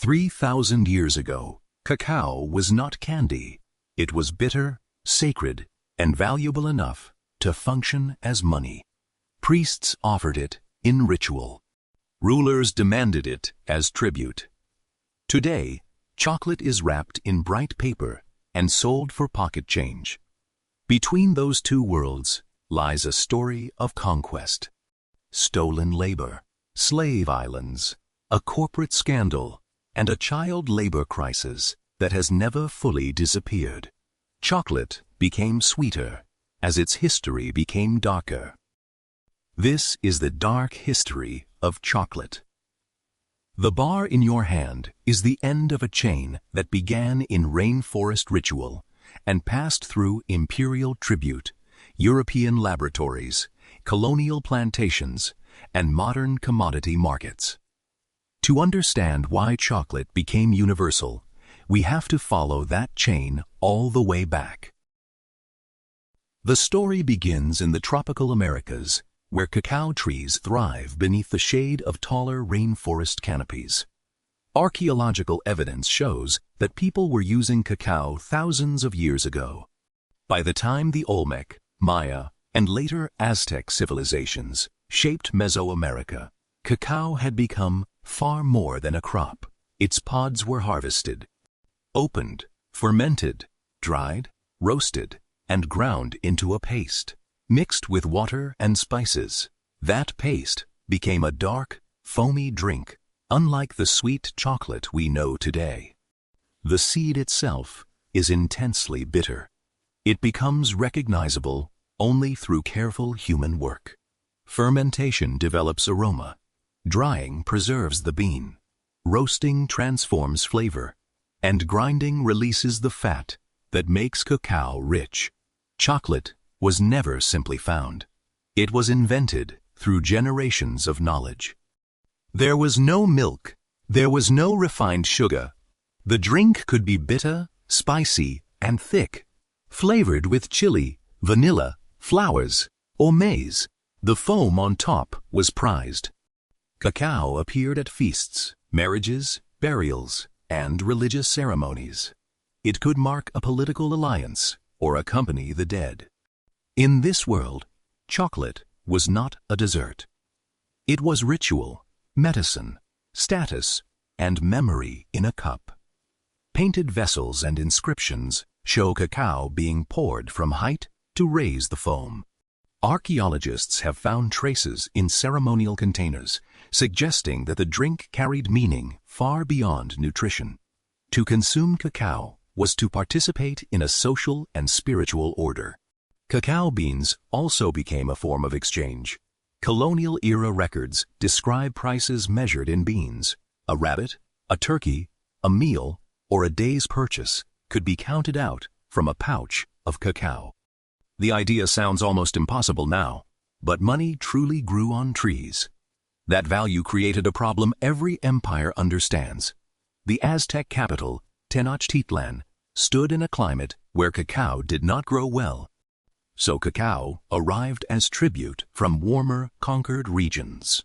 3,000 years ago, cacao was not candy. It was bitter, sacred, and valuable enough to function as money. Priests offered it in ritual. Rulers demanded it as tribute. Today, chocolate is wrapped in bright paper and sold for pocket change. Between those two worlds lies a story of conquest. Stolen labor, slave islands, a corporate scandal, and a child labor crisis that has never fully disappeared. Chocolate became sweeter as its history became darker. This is the dark history of chocolate. The bar in your hand is the end of a chain that began in rainforest ritual and passed through imperial tribute, European laboratories, colonial plantations, and modern commodity markets. To understand why chocolate became universal, we have to follow that chain all the way back. The story begins in the tropical Americas, where cacao trees thrive beneath the shade of taller rainforest canopies. Archaeological evidence shows that people were using cacao thousands of years ago. By the time the Olmec, Maya, and later Aztec civilizations shaped Mesoamerica, cacao had become far more than a crop. Its pods were harvested, opened, fermented, dried, roasted, and ground into a paste. Mixed with water and spices, that paste became a dark, foamy drink, unlike the sweet chocolate we know today. The seed itself is intensely bitter. It becomes recognizable only through careful human work. Fermentation develops aroma. Drying preserves the bean. Roasting transforms flavor. And grinding releases the fat that makes cacao rich. Chocolate was never simply found. It was invented through generations of knowledge. There was no milk. There was no refined sugar. The drink could be bitter, spicy, and thick, flavored with chili, vanilla, flowers, or maize. The foam on top was prized. Cacao appeared at feasts, marriages, burials, and religious ceremonies. It could mark a political alliance or accompany the dead. In this world, chocolate was not a dessert. It was ritual, medicine, status, and memory in a cup. Painted vessels and inscriptions show cacao being poured from height to raise the foam. Archaeologists have found traces in ceremonial containers, suggesting that the drink carried meaning far beyond nutrition. To consume cacao was to participate in a social and spiritual order. Cacao beans also became a form of exchange. Colonial-era records describe prices measured in beans. A rabbit, a turkey, a meal, or a day's purchase could be counted out from a pouch of cacao. The idea sounds almost impossible now, but money truly grew on trees. That value created a problem every empire understands. The Aztec capital, Tenochtitlan, stood in a climate where cacao did not grow well. So cacao arrived as tribute from warmer, conquered regions.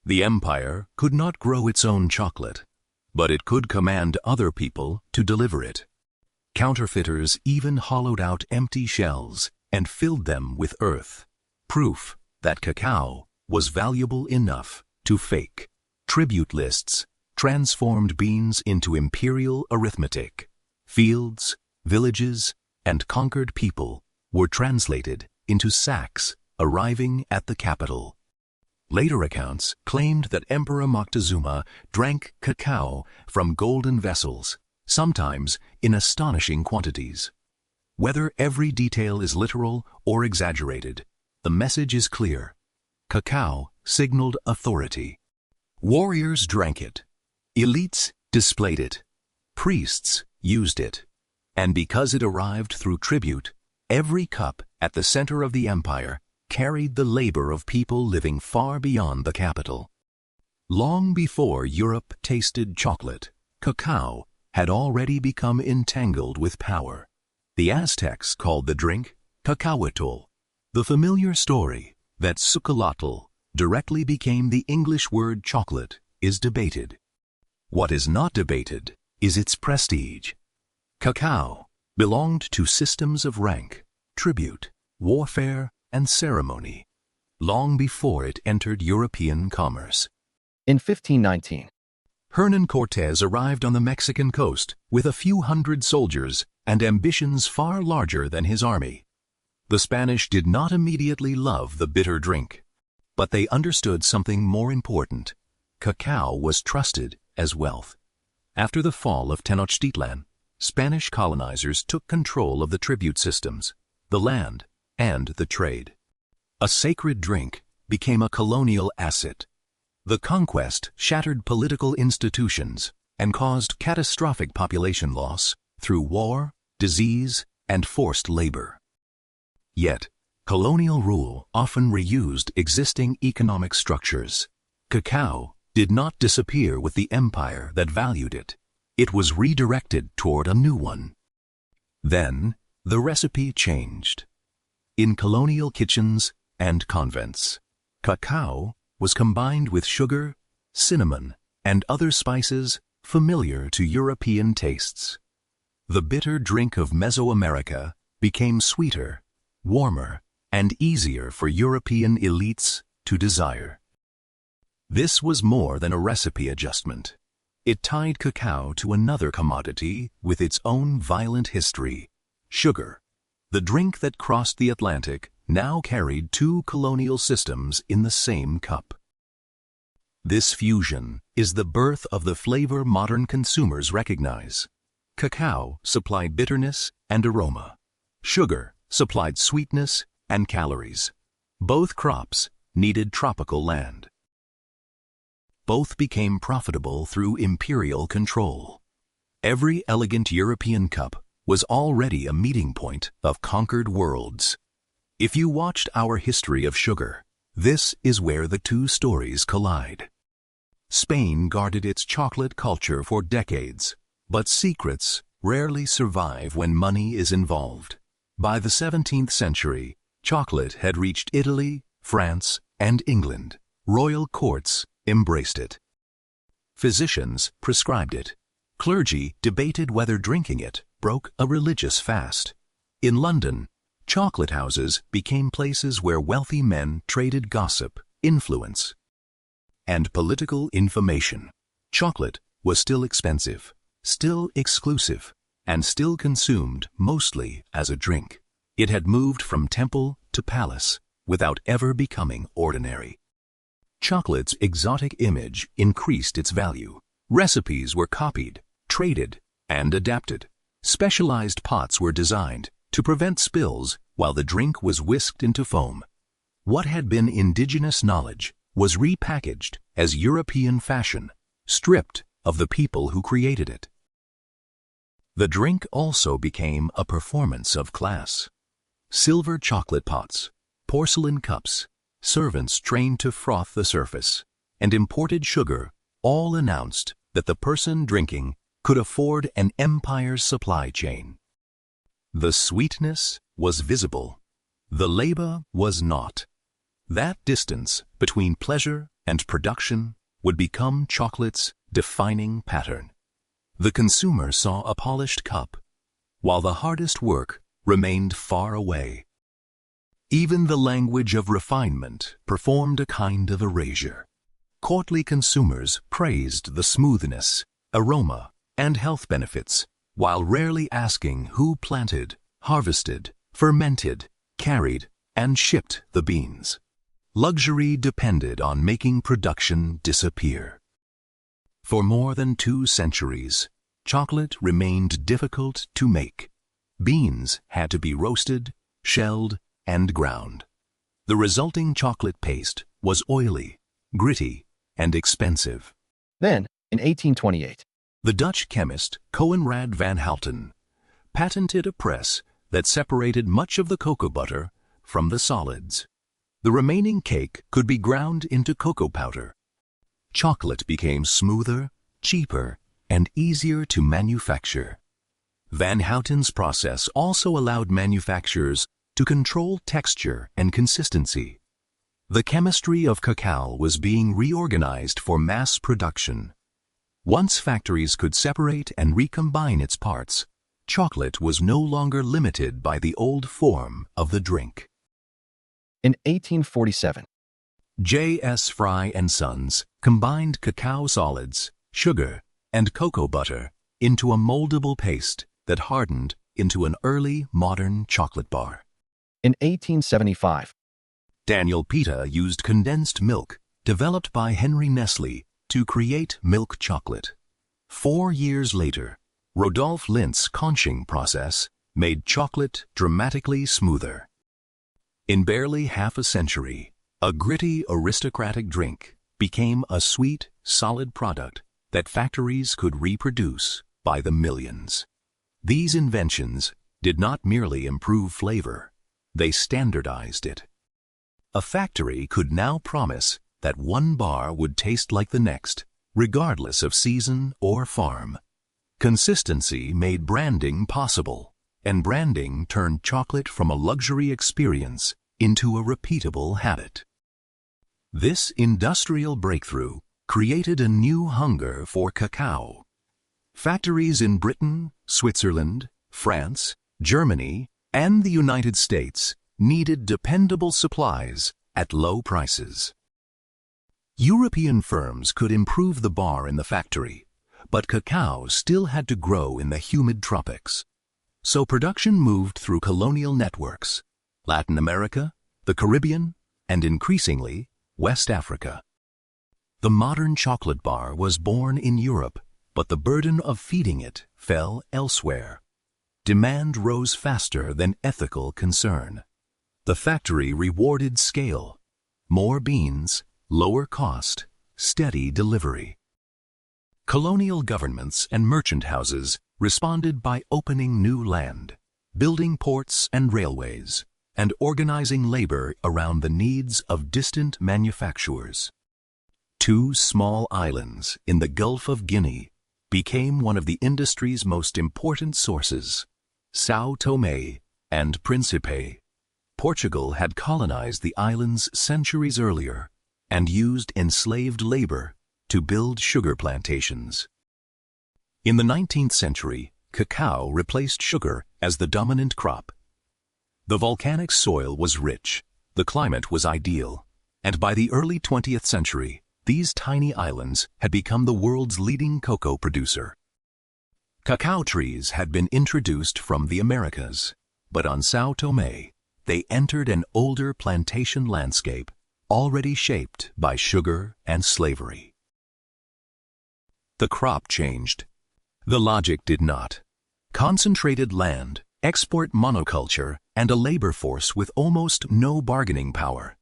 The empire could not grow its own chocolate, but it could command other people to deliver it. Counterfeiters even hollowed out empty shells and filled them with earth, proof that cacao was valuable enough to fake. Tribute lists transformed beans into imperial arithmetic. Fields, villages, and conquered people were translated into sacks arriving at the capital. Later accounts claimed that Emperor Moctezuma drank cacao from golden vessels, sometimes in astonishing quantities. Whether every detail is literal or exaggerated, the message is clear. Cacao signaled authority. Warriors drank it. Elites displayed it. Priests used it. And because it arrived through tribute, every cup at the center of the empire carried the labor of people living far beyond the capital. Long before Europe tasted chocolate, cacao had already become entangled with power. The Aztecs called the drink cacahuatl. The familiar story that sucalotl directly became the English word chocolate is debated. What is not debated is its prestige. Cacao belonged to systems of rank, tribute, warfare, and ceremony, long before it entered European commerce. In 1519, Hernan Cortés arrived on the Mexican coast with a few hundred soldiers and ambitions far larger than his army. The Spanish did not immediately love the bitter drink, but they understood something more important. Cacao was trusted as wealth. After the fall of Tenochtitlan, Spanish colonizers took control of the tribute systems, the land, and the trade. A sacred drink became a colonial asset. The conquest shattered political institutions and caused catastrophic population loss through war, disease, and forced labor. Yet, colonial rule often reused existing economic structures. Cacao did not disappear with the empire that valued it. It was redirected toward a new one. Then, the recipe changed. In colonial kitchens and convents, cacao was combined with sugar, cinnamon, and other spices familiar to European tastes. The bitter drink of Mesoamerica became sweeter, warmer, and easier for European elites to desire. This was more than a recipe adjustment. It tied cacao to another commodity with its own violent history: sugar. The drink that crossed the Atlantic now carried two colonial systems in the same cup. This fusion is the birth of the flavor modern consumers recognize. Cacao supplied bitterness and aroma. Sugar supplied sweetness and calories. Both crops needed tropical land. Both became profitable through imperial control. Every elegant European cup was already a meeting point of conquered worlds. If you watched our history of sugar, this is where the two stories collide. Spain guarded its chocolate culture for decades, but secrets rarely survive when money is involved. By the 17th century, chocolate had reached Italy, France, and England. Royal courts embraced it. Physicians prescribed it. Clergy debated whether drinking it broke a religious fast. In London, chocolate houses became places where wealthy men traded gossip, influence, and political information. Chocolate was still expensive, still exclusive, and still consumed mostly as a drink. It had moved from temple to palace without ever becoming ordinary. Chocolate's exotic image increased its value. Recipes were copied, traded, and adapted. Specialized pots were designed to prevent spills while the drink was whisked into foam. What had been indigenous knowledge was repackaged as European fashion, stripped of the people who created it. The drink also became a performance of class. Silver chocolate pots, porcelain cups, servants trained to froth the surface, and imported sugar all announced that the person drinking could afford an empire's supply chain. The sweetness was visible. The labor was not. That distance between pleasure and production would become chocolate's defining pattern. The consumer saw a polished cup, while the hardest work remained far away. Even the language of refinement performed a kind of erasure. Courtly consumers praised the smoothness, aroma, and health benefits, while rarely asking who planted, harvested, fermented, carried, and shipped the beans. Luxury depended on making production disappear. For more than 2 centuries, chocolate remained difficult to make. Beans had to be roasted, shelled, and ground. The resulting chocolate paste was oily, gritty, and expensive. Then, in 1828, the Dutch chemist Coenraad van Houten patented a press that separated much of the cocoa butter from the solids. The remaining cake could be ground into cocoa powder. Chocolate became smoother, cheaper, and easier to manufacture. Van Houten's process also allowed manufacturers to control texture and consistency. The chemistry of cacao was being reorganized for mass production. Once factories could separate and recombine its parts, chocolate was no longer limited by the old form of the drink. In 1847, J.S. Fry and Sons combined cacao solids, sugar, and cocoa butter into a moldable paste that hardened into an early modern chocolate bar. in 1875, Daniel Pita used condensed milk developed by Henry Nestle to create milk chocolate. 4 years later, Rodolphe Lindt's conching process made chocolate dramatically smoother. In barely half a century, a gritty aristocratic drink became a sweet, solid product that factories could reproduce by the millions. These inventions did not merely improve flavor, they standardized it. A factory could now promise that one bar would taste like the next, regardless of season or farm. Consistency made branding possible, and branding turned chocolate from a luxury experience into a repeatable habit. This industrial breakthrough created a new hunger for cacao. Factories in Britain, Switzerland, France, Germany, and the United States needed dependable supplies at low prices. European firms could improve the bar in the factory, but cacao still had to grow in the humid tropics. So production moved through colonial networks, Latin America, the Caribbean, and increasingly, West Africa. The modern chocolate bar was born in Europe, but the burden of feeding it fell elsewhere. Demand rose faster than ethical concern. The factory rewarded scale, more beans, lower cost, steady delivery. Colonial governments and merchant houses responded by opening new land, building ports and railways, and organizing labor around the needs of distant manufacturers. 2 small islands in the Gulf of Guinea became one of the industry's most important sources, São Tomé and Príncipe. Portugal had colonized the islands centuries earlier and used enslaved labor to build sugar plantations. In the 19th century, cacao replaced sugar as the dominant crop. The volcanic soil was rich, the climate was ideal, and by the early 20th century, these tiny islands had become the world's leading cocoa producer. Cacao trees had been introduced from the Americas, but on São Tomé, they entered an older plantation landscape already shaped by sugar and slavery. The crop changed. The logic did not. Concentrated land, export monoculture, and a labor force with almost no bargaining power.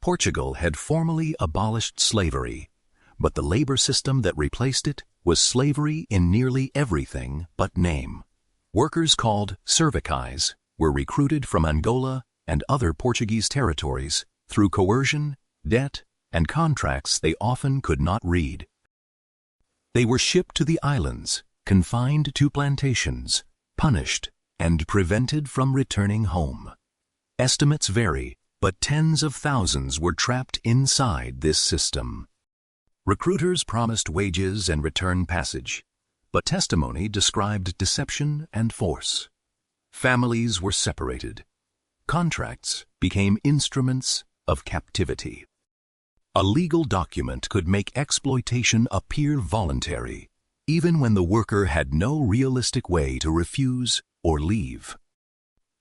Portugal had formally abolished slavery, but the labor system that replaced it was slavery in nearly everything but name. Workers called cervicais were recruited from Angola and other Portuguese territories through coercion, debt, and contracts they often could not read. They were shipped to the islands, confined to plantations, punished, and prevented from returning home. Estimates vary, but tens of thousands were trapped inside this system. Recruiters promised wages and return passage, but testimony described deception and force. Families were separated. Contracts became instruments of captivity. A legal document could make exploitation appear voluntary, even when the worker had no realistic way to refuse or leave.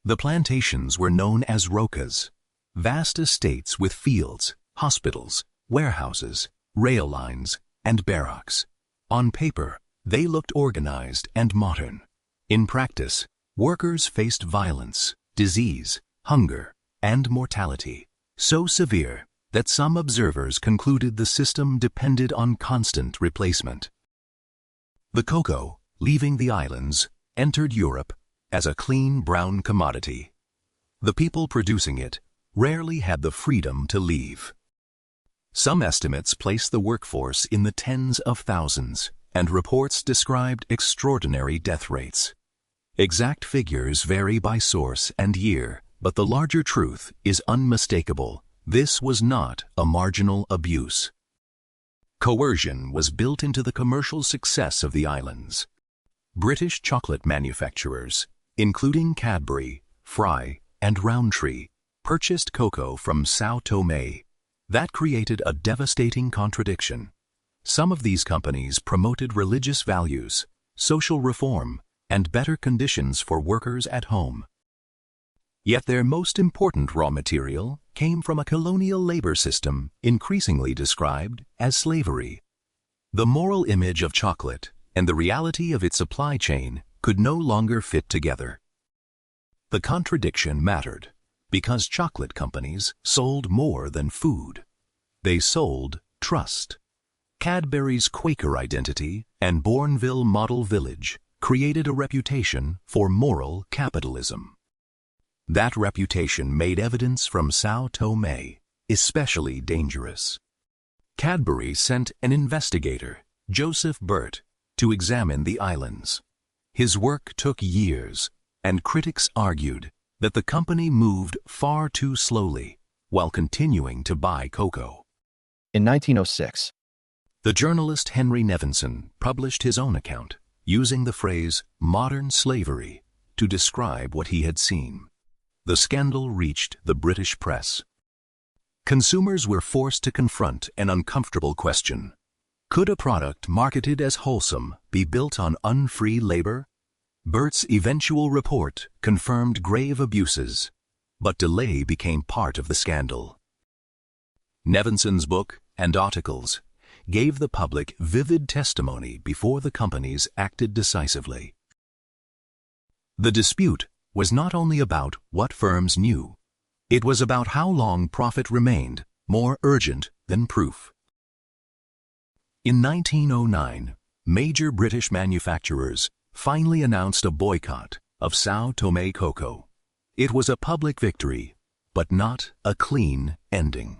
The plantations were known as rocas, vast estates with fields, hospitals, warehouses, rail lines, and barracks. On paper, they looked organized and modern. In practice, workers faced violence, disease, hunger, and mortality, so severe that some observers concluded the system depended on constant replacement. The cocoa, leaving the islands, entered Europe as a clean brown commodity. The people producing it rarely had the freedom to leave. Some estimates place the workforce in the tens of thousands, and reports described extraordinary death rates. Exact figures vary by source and year, but the larger truth is unmistakable. This was not a marginal abuse. Coercion was built into the commercial success of the islands. British chocolate manufacturers, including Cadbury, Fry, and Rowntree, purchased cocoa from São Tomé. That created a devastating contradiction. Some of these companies promoted religious values, social reform, and better conditions for workers at home. Yet their most important raw material came from a colonial labor system increasingly described as slavery. The moral image of chocolate and the reality of its supply chain could no longer fit together. The contradiction mattered because chocolate companies sold more than food. They sold trust. Cadbury's Quaker identity and Bourneville Model Village created a reputation for moral capitalism. That reputation made evidence from São Tomé especially dangerous. Cadbury sent an investigator, Joseph Burt, to examine the islands. His work took years, and critics argued that the company moved far too slowly while continuing to buy cocoa. In 1906, the journalist Henry Nevinson published his own account, using the phrase modern slavery to describe what he had seen. The scandal reached the British press. Consumers were forced to confront an uncomfortable question. Could a product marketed as wholesome be built on unfree labor? Burt's eventual report confirmed grave abuses, but delay became part of the scandal. Nevinson's book and articles gave the public vivid testimony before the companies acted decisively. The dispute was not only about what firms knew, it was about how long profit remained more urgent than proof. In 1909, major British manufacturers finally announced a boycott of São Tomé cocoa. It was a public victory, but not a clean ending.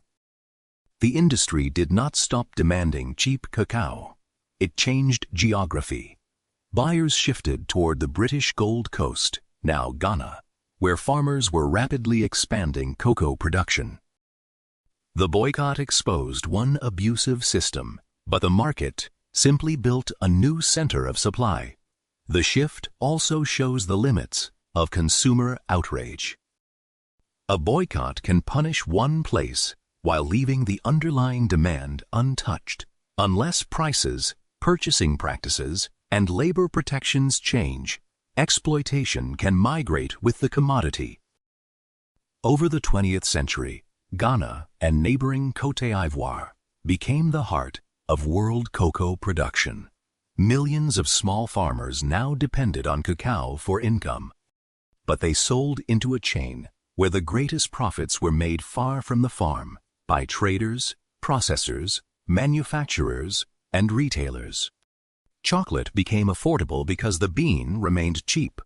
The industry did not stop demanding cheap cacao. It changed geography. Buyers shifted toward the British Gold Coast, now Ghana, where farmers were rapidly expanding cocoa production. The boycott exposed one abusive system, but the market simply built a new center of supply. The shift also shows the limits of consumer outrage. A boycott can punish one place while leaving the underlying demand untouched. Unless prices, purchasing practices, and labor protections change, exploitation can migrate with the commodity. Over the 20th century, Ghana and neighboring Côte d'Ivoire became the heart of world cocoa production. Millions of small farmers now depended on cacao for income. But they sold into a chain where the greatest profits were made far from the farm by traders, processors, manufacturers, and retailers. Chocolate became affordable because the bean remained cheap,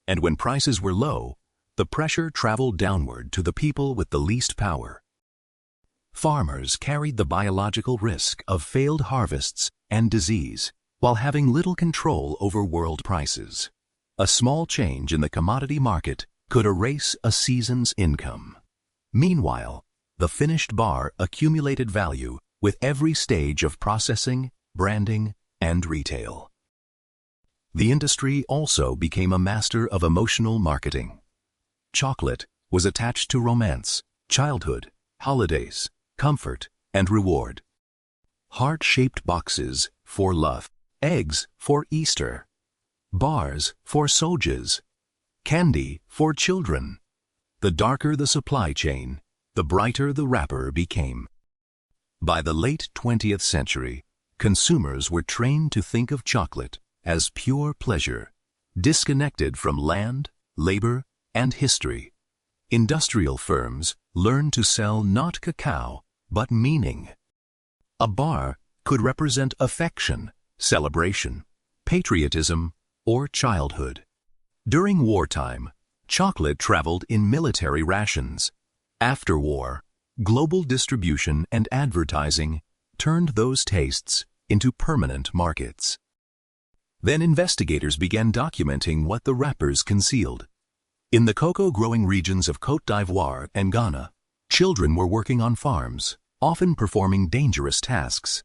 and when prices were low, the pressure traveled downward to the people with the least power. Farmers carried the biological risk of failed harvests and disease while having little control over world prices. A small change in the commodity market could erase a season's income. Meanwhile, the finished bar accumulated value with every stage of processing, branding, and retail. The industry also became a master of emotional marketing. Chocolate was attached to romance, childhood, holidays, comfort, and reward. Heart-shaped boxes for love, eggs for Easter, bars for soldiers, candy for children. The darker the supply chain, the brighter the wrapper became. By the late 20th century, consumers were trained to think of chocolate as pure pleasure, disconnected from land, labor, and history. Industrial firms learned to sell not cacao, but meaning. A bar could represent affection, celebration, patriotism, or childhood. During wartime, chocolate traveled in military rations. After war, global distribution and advertising turned those tastes into permanent markets. Then investigators began documenting what the wrappers concealed. In the cocoa-growing regions of Côte d'Ivoire and Ghana, children were working on farms, often performing dangerous tasks.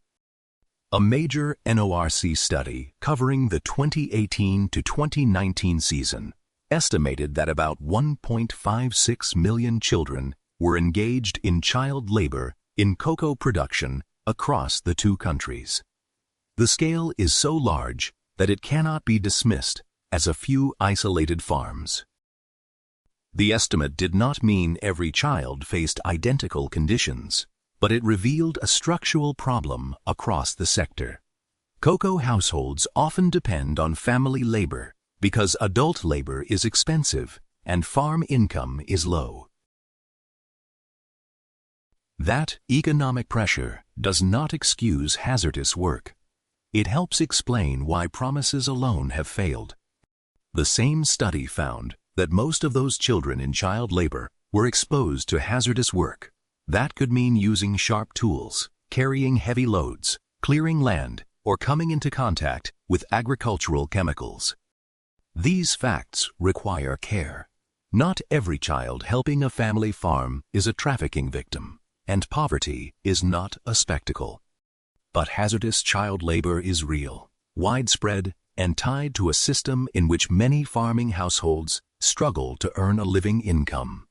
A major NORC study covering the 2018 to 2019 season estimated that about 1.56 million children were engaged in child labor in cocoa production across the two countries. The scale is so large that it cannot be dismissed as a few isolated farms. The estimate did not mean every child faced identical conditions, but it revealed a structural problem across the sector. Cocoa households often depend on family labor because adult labor is expensive and farm income is low. That economic pressure does not excuse hazardous work. It helps explain why promises alone have failed. The same study found that most of those children in child labor were exposed to hazardous work. That could mean using sharp tools, carrying heavy loads, clearing land, or coming into contact with agricultural chemicals. These facts require care. Not every child helping a family farm is a trafficking victim, and poverty is not a spectacle. But hazardous child labor is real, widespread, and tied to a system in which many farming households struggle to earn a living income.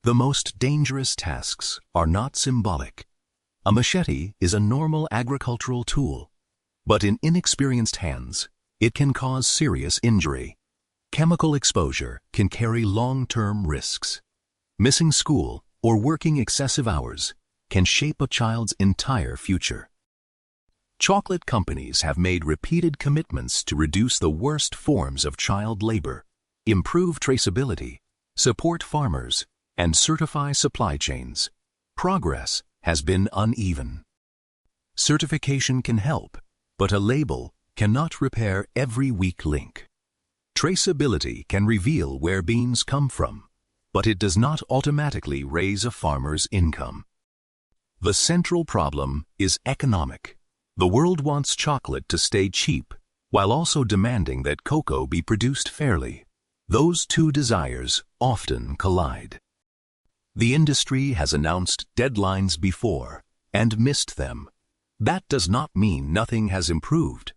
The most dangerous tasks are not symbolic. A machete is a normal agricultural tool, but in inexperienced hands, it can cause serious injury. Chemical exposure can carry long-term risks. Missing school or working excessive hours can shape a child's entire future. Chocolate companies have made repeated commitments to reduce the worst forms of child labor, improve traceability, support farmers, and certify supply chains. Progress has been uneven. Certification can help, but a label cannot repair every weak link. Traceability can reveal where beans come from, but it does not automatically raise a farmer's income. The central problem is economic. The world wants chocolate to stay cheap, while also demanding that cocoa be produced fairly. Those two desires often collide. The industry has announced deadlines before and missed them. That does not mean nothing has improved.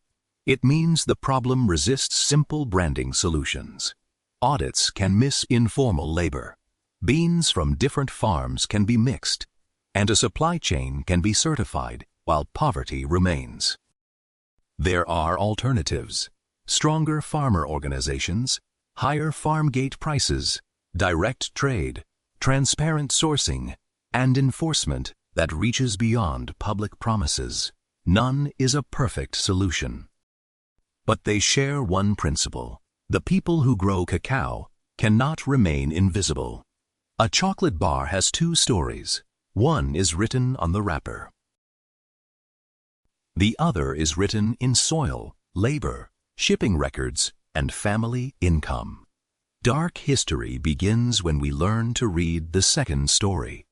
It means the problem resists simple branding solutions. Audits can miss informal labor. Beans from different farms can be mixed, and a supply chain can be certified while poverty remains. There are alternatives: stronger farmer organizations, higher farm gate prices, direct trade, transparent sourcing, and enforcement that reaches beyond public promises. None is a perfect solution. But they share one principle: the people who grow cacao cannot remain invisible. A chocolate bar has two stories. One is written on the wrapper. The other is written in soil, labor, shipping records, and family income. Dark history begins when we learn to read the second story.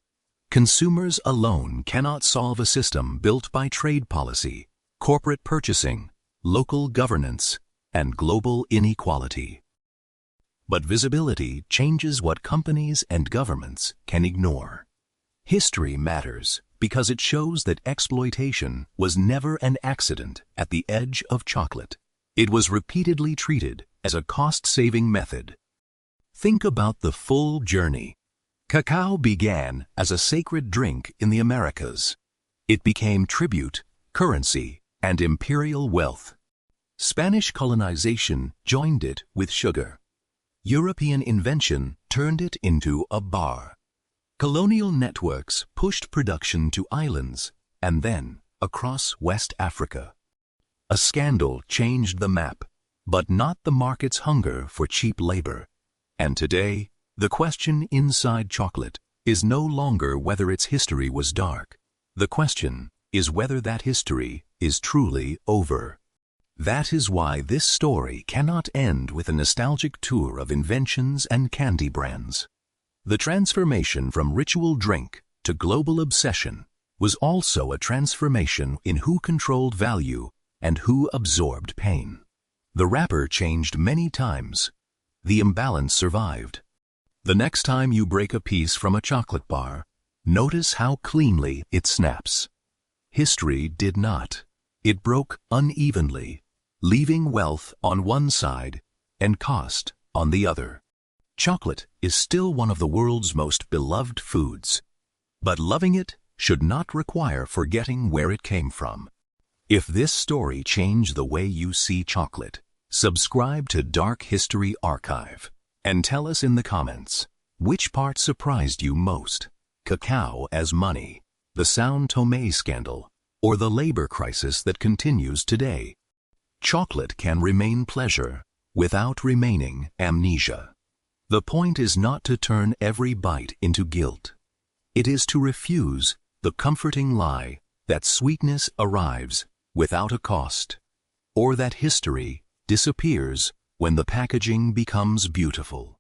Consumers alone cannot solve a system built by trade policy, corporate purchasing, local governance, and global inequality. But visibility changes what companies and governments can ignore. History matters because it shows that exploitation was never an accident at the edge of chocolate. It was repeatedly treated as a cost-saving method. Think about the full journey. Cacao began as a sacred drink in the Americas. It became tribute, currency, and imperial wealth. Spanish colonization joined it with sugar. European invention turned it into a bar. Colonial networks pushed production to islands and then across West Africa. A scandal changed the map, but not the market's hunger for cheap labor. And today, the question inside chocolate is no longer whether its history was dark. The question is whether that history is truly over. That is why this story cannot end with a nostalgic tour of inventions and candy brands. The transformation from ritual drink to global obsession was also a transformation in who controlled value and who absorbed pain. The wrapper changed many times. The imbalance survived. The next time you break a piece from a chocolate bar, notice how cleanly it snaps. History did not. It broke unevenly, leaving wealth on one side and cost on the other. Chocolate is still one of the world's most beloved foods, but loving it should not require forgetting where it came from. If this story changed the way you see chocolate, subscribe to Dark History Archive and tell us in the comments, which part surprised you most? Cacao as money, the São Tomé scandal, or the labor crisis that continues today? Chocolate can remain pleasure without remaining amnesia. The point is not to turn every bite into guilt. It is to refuse the comforting lie that sweetness arrives without a cost, or that history disappears when the packaging becomes beautiful.